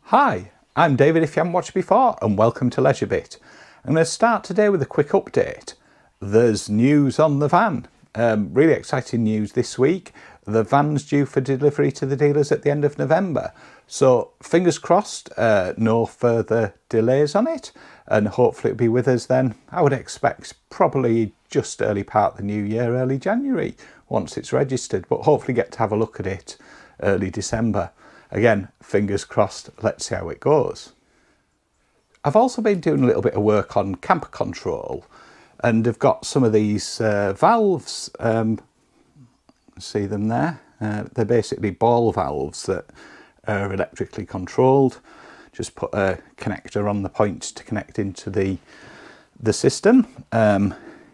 Hi, I'm David if you haven't watched before, and welcome to Leisure Bit. I'm going to start today with a quick update. There's news on the van. Really exciting news this week. The van's due for delivery to the dealers at the end of November. So fingers crossed, no further delays on it, and hopefully it'll be with us then. I would expect probably just early part of the new year, early January, once it's registered, but hopefully get to have a look at it early December. Again, fingers crossed, let's see how it goes. I've also been doing a little bit of work on camper control, and I've got some of these valves, see them there? They're basically ball valves that are electrically controlled. Just put a connector on the point to connect into the system.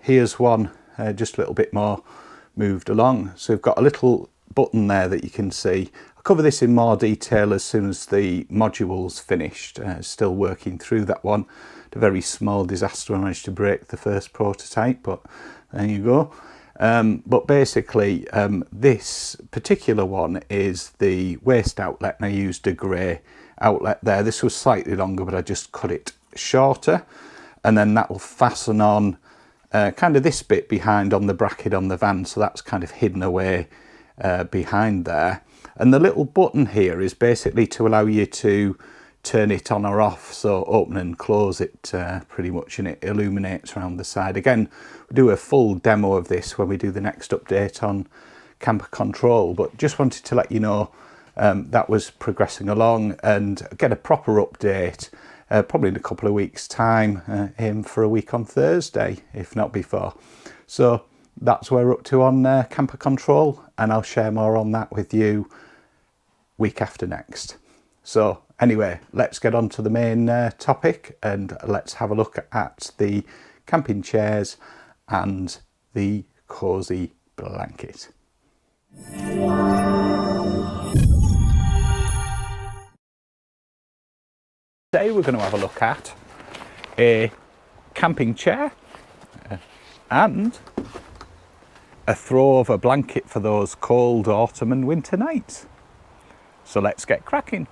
Here's one just a little bit more moved along. So we've got a little button there that you can see. I'll cover this in more detail as soon as the module's finished. Still working through that one. A very small disaster. I managed to break the first prototype, but there you go. But basically this particular one is the waste outlet, and I used a grey outlet there. This was slightly longer, but I just cut it shorter, and then that will fasten on kind of this bit behind on the bracket on the van, so that's kind of hidden away behind there. And the little button here is basically to allow you to turn it on or off, so open and close it pretty much, and it illuminates around the side. Again, we'll do a full demo of this when we do the next update on camper control, but just wanted to let you know that was progressing along, and get a proper update probably in a couple of weeks time. Aim for a week on Thursday, if not before. So that's where we're up to on camper control, and I'll share more on that with you week after next. So anyway, let's get on to the main topic, and let's have a look at the camping chairs and the cosy blanket. Today we're going to have a look at a camping chair and a throw of a blanket for those cold autumn and winter nights. So let's get cracking.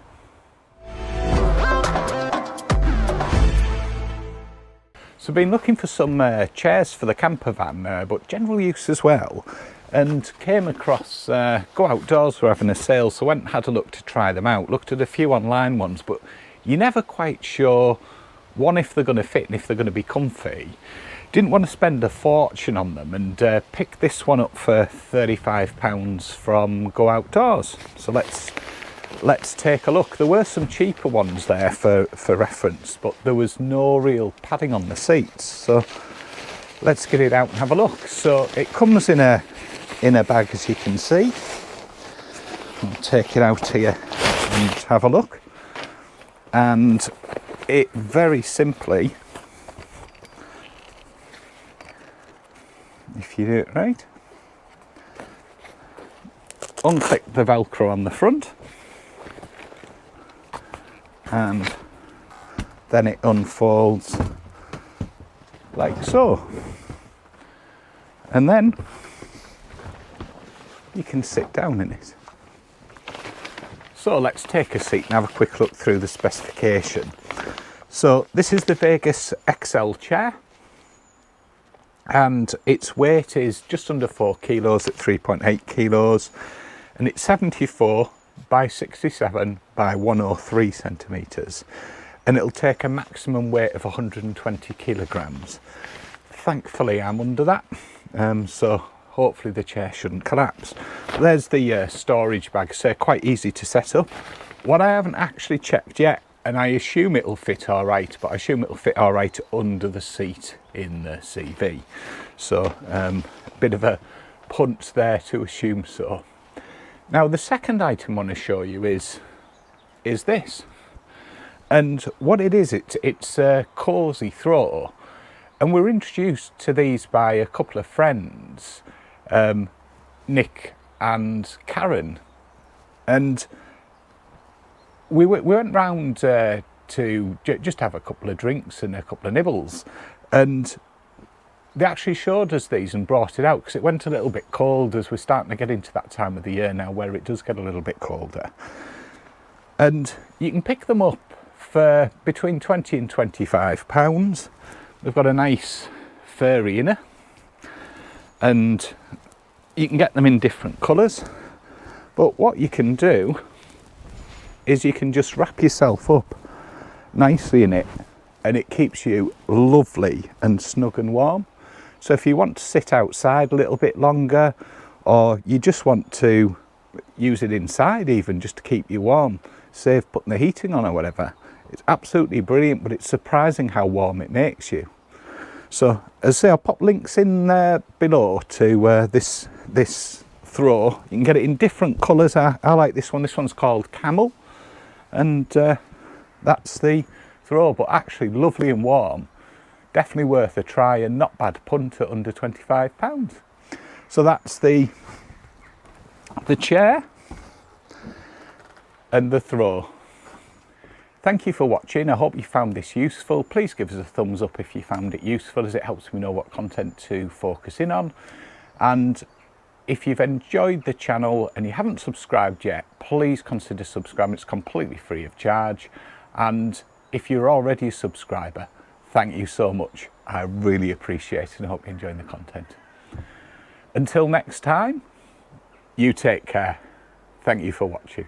So I've been looking for some chairs for the camper van, but general use as well, and came across Go Outdoors were having a sale, so went and had a look to try them out. Looked at a few online ones, but you're never quite sure, one, if they're going to fit and if they're going to be comfy. Didn't want to spend a fortune on them, and picked this one up for £35 from Go Outdoors. So let's take a look. There were some cheaper ones there for reference, but there was no real padding on the seats. So let's get it out and have a look. So it comes in a bag, as you can see. I'll take it out here and have a look. And it very simply, if you do it right, unclick the Velcro on the front, and then it unfolds like so, and then you can sit down in it. So let's take a seat and have a quick look through the specification. So this is the Vegas XL chair, and its weight is just under 4 kilos at 3.8 kilos, and it's 74 by 67 by 103 centimetres, and it'll take a maximum weight of 120 kilograms. Thankfully I'm under that, so hopefully the chair shouldn't collapse. There's the storage bag, so quite easy to set up. What I haven't actually checked yet, and I assume it'll fit all right, but I assume it'll fit all right under the seat in the CV. So a bit of a punt there to assume so. Now the second item I want to show you is this, and what it is, it's a cosy throw, and we're introduced to these by a couple of friends, Nick and Karen, and we went round to just have a couple of drinks and a couple of nibbles, and they actually showed us these and brought it out because it went a little bit cold, as we're starting to get into that time of the year now where it does get a little bit colder. And you can pick them up for between 20 and 25 pounds. They've got a nice furry inner, and you can get them in different colours. But what you can do is you can just wrap yourself up nicely in it, and it keeps you lovely and snug and warm. So if you want to sit outside a little bit longer, or you just want to use it inside even just to keep you warm, save putting the heating on or whatever, it's absolutely brilliant. But it's surprising how warm it makes you. So as I say, I'll pop links in there below to this throw. You can get it in different colours. I like this one. This one's called Camel, and that's the throw, but actually lovely and warm. Definitely worth a try, and not bad punt at under £25. So that's the chair and the throw. Thank you for watching. I hope you found this useful. Please give us a thumbs up if you found it useful, as it helps me know what content to focus in on. And if you've enjoyed the channel and you haven't subscribed yet, please consider subscribing. It's completely free of charge. And if you're already a subscriber, thank you so much. I really appreciate it, and I hope you're enjoying the content. Until next time, you take care. Thank you for watching.